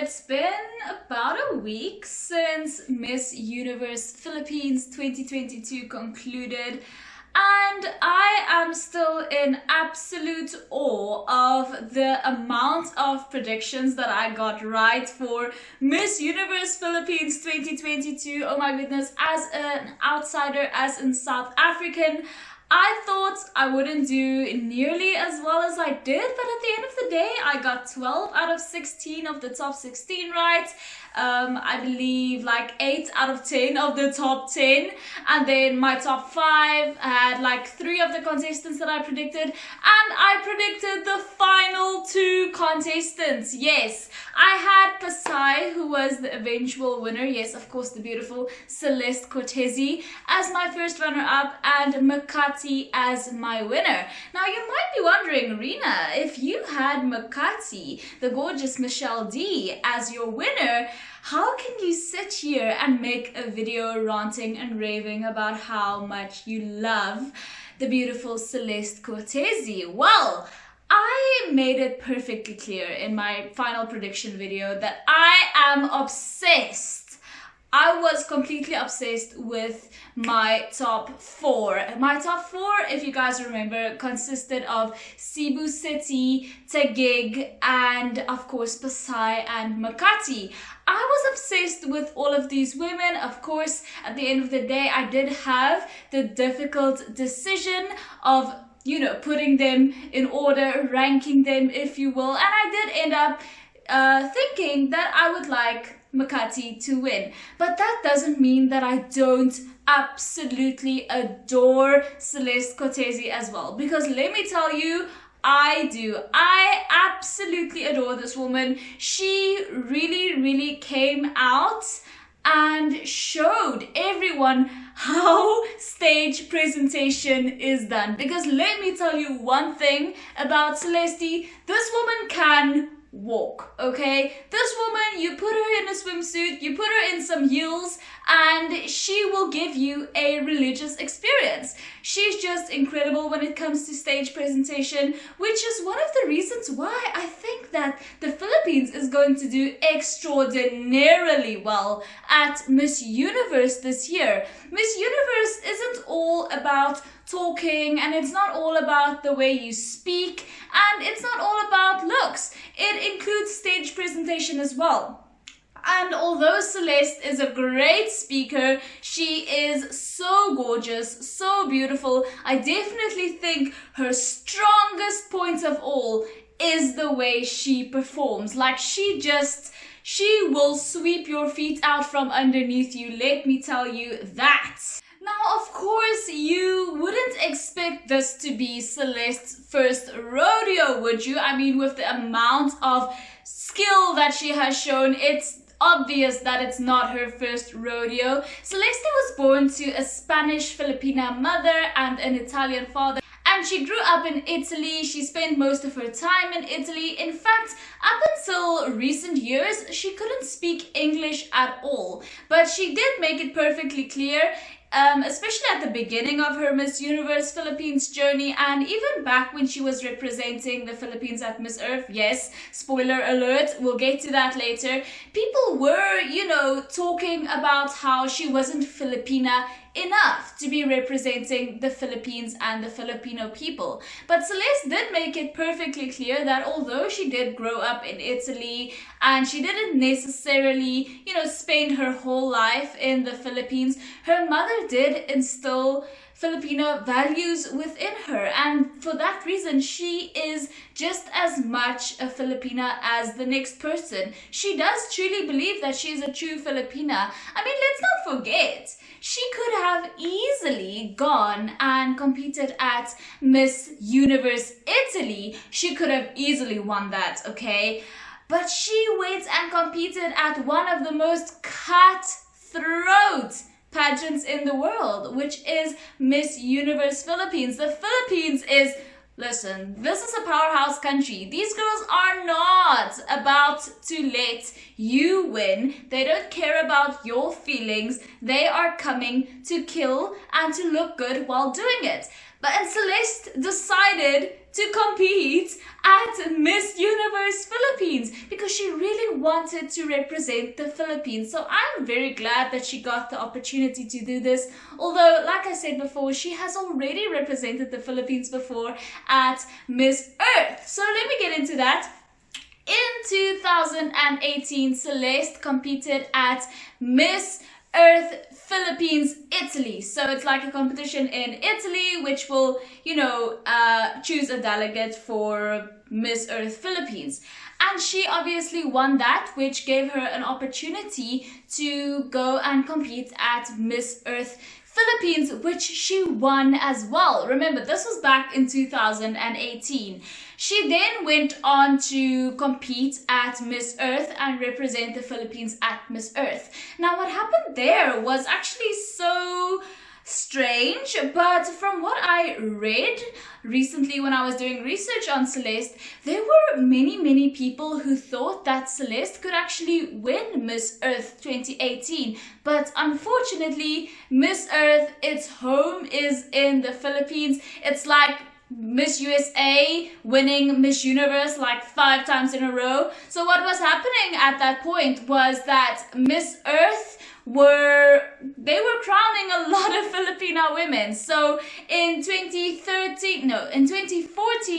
it's been about a week since Miss Universe Philippines 2022 concluded, and I am still in absolute awe of the amount of predictions that I got right for Miss Universe Philippines 2022. Oh my goodness, as an outsider, as in South African, I thought I wouldn't do nearly as well as I did, but at the end of the day, I got 12 out of 16 of the top 16 right. I believe like 8 out of 10 of the top 10, and then my top 5 had like 3 of the contestants that I predicted, and I predicted the final 2 contestants. Yes, I had Pasai, who was the eventual winner, yes, of course, the beautiful Celeste Cortesi, as my first runner-up, and Makati as my winner. Now, you might be wondering, Rina, if you had Makati, the gorgeous Michelle D, as your winner, how can you sit here and make a video ranting and raving about how much you love the beautiful Celeste Cortesi? Well, I made it perfectly clear in my final prediction video that I am obsessed. I was completely obsessed with my top 4. My top 4, if you guys remember, consisted of Cebu City, Taguig, and of course Pasay and Makati. I was obsessed with all of these women. Of course, at the end of the day, I did have the difficult decision of, you know, putting them in order, ranking them, if you will, and I did end up thinking that I would like Makati to win. But that doesn't mean that I don't absolutely adore Celeste Cortesi as well, because let me tell you, I do. I absolutely adore this woman. She really came out and showed everyone how stage presentation is done. Because let me tell you one thing about Celeste, this woman can walk, okay? This woman, you put her in a swimsuit, you put her in some heels, and she will give you a religious experience. She's just incredible when it comes to stage presentation, which is one of the reasons why I think that the Philippines is going to do extraordinarily well at Miss Universe this year. Miss Universe isn't all about talking, and it's not all about the way you speak, and it's not all about looks. It includes stage presentation as well. And although Celeste is a great speaker, she is so gorgeous, so beautiful, I definitely think her strongest point of all is the way she performs. Like, she will sweep your feet out from underneath you, let me tell you that. Now, of course, you wouldn't expect this to be Celeste's first rodeo, would you? I mean, with the amount of skill that she has shown, it's obvious that it's not her first rodeo. Celeste was born to a Spanish Filipina mother and an Italian father, and she grew up in Italy. She spent most of her time in Italy. In fact, up until recent years, she couldn't speak English at all, but she did make it perfectly clear, especially at the beginning of her Miss Universe Philippines journey, and even back when she was representing the Philippines at Miss Earth. Yes, spoiler alert, we'll get to that later. People were, you know, talking about how she wasn't Filipina enough to be representing the Philippines and the Filipino people. But Celeste did make it perfectly clear that although she did grow up in Italy and she didn't necessarily, you know, spend her whole life in the Philippines, her mother did instill Filipino values within her, and for that reason she is just as much a Filipina as the next person. She does truly believe that she's a true Filipina. I mean, let's not forget, she could have easily gone and competed at Miss Universe Italy. She could have easily won that, okay? But she went and competed at one of the most cutthroat pageants in the world, which is Miss Universe Philippines. The Philippines is, listen, this is a powerhouse country. These girls are not about to let you win. They don't care about your feelings. They are coming to kill and to look good while doing it. And Celeste decided to compete at Miss Universe Philippines because she really wanted to represent the Philippines. So I'm very glad that she got the opportunity to do this. Although, like I said before, she has already represented the Philippines before at Miss Earth. So let me get into that. In 2018, Celeste competed at Miss Earth Philippines Italy. So it's like a competition in Italy which will, choose a delegate for Miss Earth Philippines. And she obviously won that, which gave her an opportunity to go and compete at Miss Earth Philippines, which she won as well. Remember, this was back in 2018. She then went on to compete at Miss Earth and represent the Philippines at Miss Earth. Now, what happened there was actually so strange, but from what I read recently when I was doing research on Celeste, there were many people who thought that Celeste could actually win Miss Earth 2018, but unfortunately Miss Earth, its home is in the Philippines. It's like Miss USA winning Miss Universe like 5 times in a row. So what was happening at that point was that Miss Earth were crowning a lot of Filipina women. So in 2014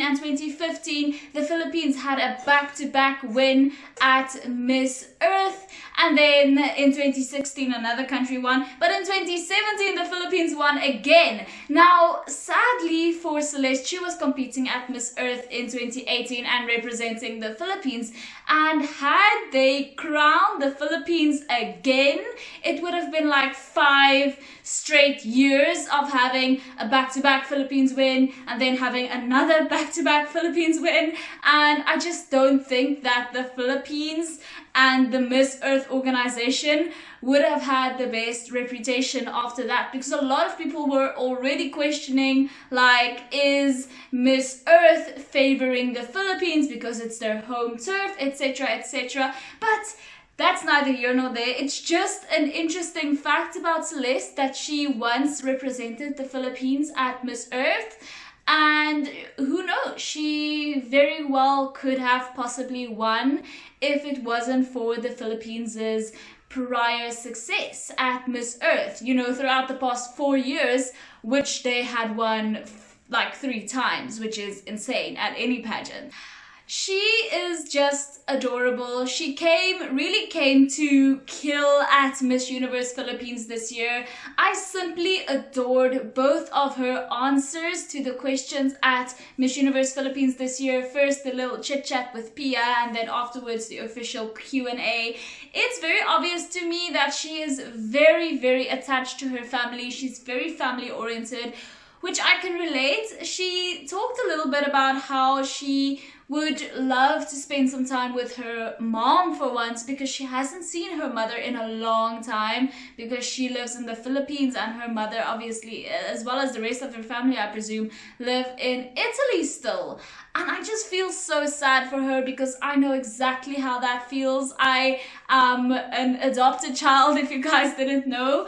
and 2015, the Philippines had a back-to-back win at Miss Earth, and then in 2016 another country won, but in 2017 the Philippines won again. Now, sadly for Celeste, she was competing at Miss Earth in 2018 and representing the Philippines, and had they crowned the Philippines again, it would have been like 5 straight years of having a back-to-back Philippines win and then having another back-to-back Philippines win. And I just don't think that the Philippines and the Miss Earth organization would have had the best reputation after that, because a lot of people were already questioning, like, is Miss Earth favoring the Philippines because it's their home turf, etc, etc. But that's neither here nor there. It's just an interesting fact about Celeste that she once represented the Philippines at Miss Earth. And who knows, she very well could have possibly won if it wasn't for the Philippines' prior success at Miss Earth. Throughout the past 4 years, which they had won like 3 times, which is insane at any pageant. She is just adorable. She really came to kill at Miss Universe Philippines this year. I simply adored both of her answers to the questions at Miss Universe Philippines this year. First, the little chit-chat with Pia, and then afterwards the official Q&A. It's very obvious to me that she is very attached to her family. She's very family-oriented, which I can relate. She talked a little bit about how she would love to spend some time with her mom for once, because she hasn't seen her mother in a long time, because she lives in the Philippines and her mother, obviously, as well as the rest of her family, I presume, live in Italy still. And I just feel so sad for her, because I know exactly how that feels. I am an adopted child, if you guys didn't know.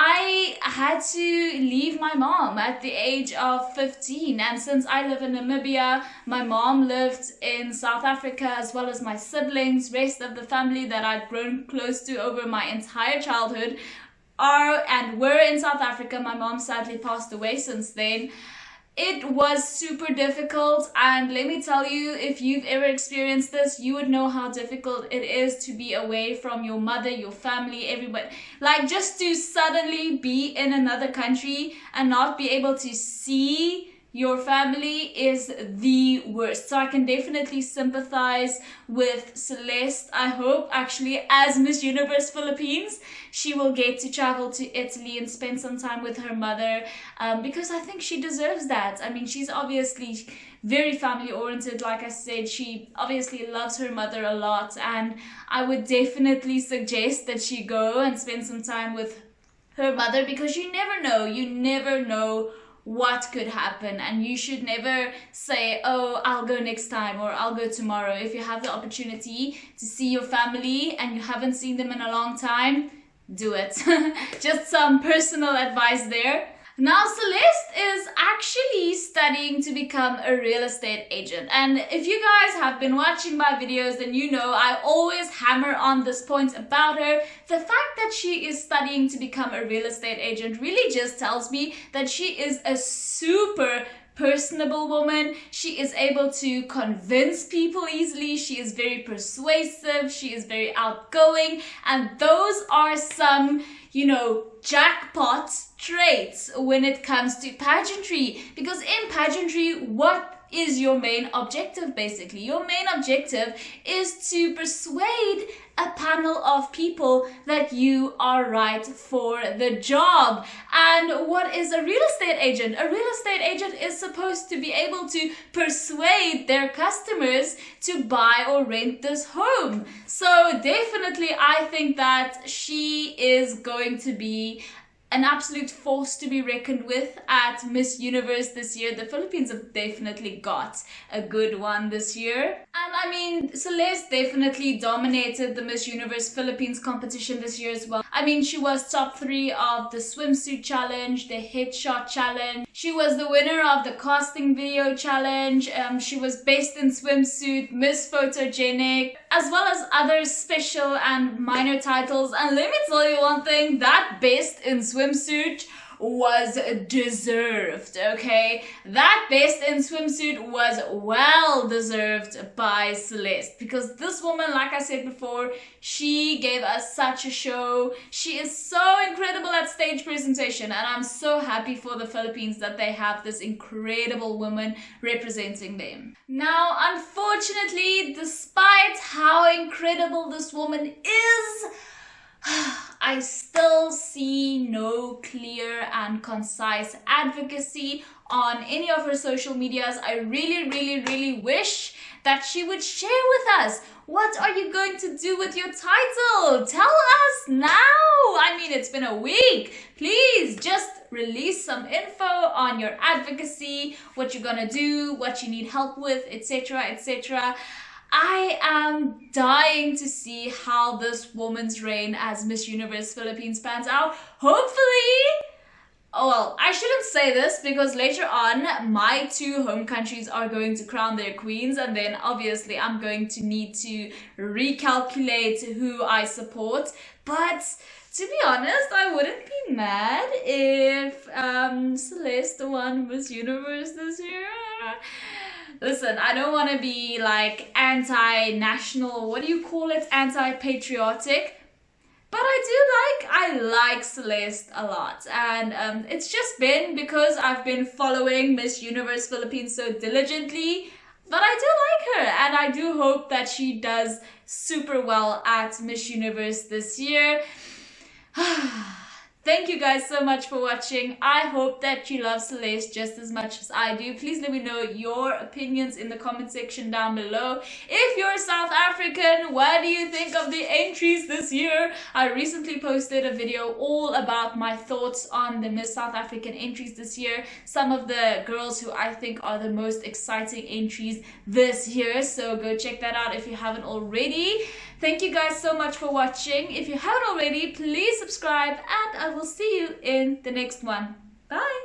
I had to leave my mom at the age of 15, and since I live in Namibia, my mom lived in South Africa, as well as my siblings. Rest of the family that I'd grown close to over my entire childhood were in South Africa. My mom sadly passed away since then. It was super difficult, and let me tell you, if you've ever experienced this, you would know how difficult it is to be away from your mother, your family, everybody. Like, just to suddenly be in another country and not be able to see your family is the worst. So I can definitely sympathize with Celeste. I hope, actually, as Miss Universe Philippines, she will get to travel to Italy and spend some time with her mother, because I think she deserves that. I mean, she's obviously very family oriented. Like I said, she obviously loves her mother a lot, and I would definitely suggest that she go and spend some time with her mother, because you never know what could happen, and you should never say, oh, I'll go next time or I'll go tomorrow. If you have the opportunity to see your family and you haven't seen them in a long time, do it. Just some personal advice there. Now, Celeste is actually studying to become a real estate agent. And if you guys have been watching my videos, then you know I always hammer on this point about her. The fact that she is studying to become a real estate agent really just tells me that she is a super personable woman. She is able to convince people easily. She is very persuasive. She is very outgoing. And those are some, you know, jackpot traits when it comes to pageantry. Because in pageantry, what is your main objective basically? Your main objective is to persuade a panel of people that you are right for the job. And what is a real estate agent? A real estate agent is supposed to be able to persuade their customers to buy or rent this home. So definitely I think that she is going to be an absolute force to be reckoned with at Miss Universe this year. The Philippines have definitely got a good one this year. And I mean, Celeste definitely dominated the Miss Universe Philippines competition this year as well. I mean, she was top 3 of the swimsuit challenge, the headshot challenge. She was the winner of the casting video challenge. She was best in swimsuit, Miss Photogenic, as well as other special and minor titles. And let me tell you one thing, that best in swimsuit was deserved, okay? That best in swimsuit was well deserved by Celeste, because this woman, like I said before, she gave us such a show. She is so incredible at stage presentation, and I'm so happy for the Philippines that they have this incredible woman representing them. Now, unfortunately, despite how incredible this woman is, I still see no clear and concise advocacy on any of her social medias. I really wish that she would share with us, what are you going to do with your title? Tell us now. I mean, it's been a week. Please just release some info on your advocacy, what you're gonna do, what you need help with, etc, etc. I am dying to see how this woman's reign as Miss Universe Philippines pans out. Hopefully, oh well, I shouldn't say this because later on my 2 home countries are going to crown their queens, and then obviously I'm going to need to recalculate who I support. But to be honest, I wouldn't be mad if Celeste won Miss Universe this year. Listen, I don't want to be like anti-national, what do you call it, anti-patriotic, but I like Celeste a lot. And it's just been because I've been following Miss Universe Philippines so diligently, but I do like her, and I do hope that she does super well at Miss Universe this year. Thank you guys so much for watching. I hope that you love Celeste just as much as I do. Please let me know your opinions in the comment section down below. If you're South African, what do you think of the entries this year? I recently posted a video all about my thoughts on the Miss South African entries this year. Some of the girls who I think are the most exciting entries this year. So go check that out if you haven't already. Thank you guys so much for watching. If you haven't already, please subscribe, and I will see you in the next one. Bye!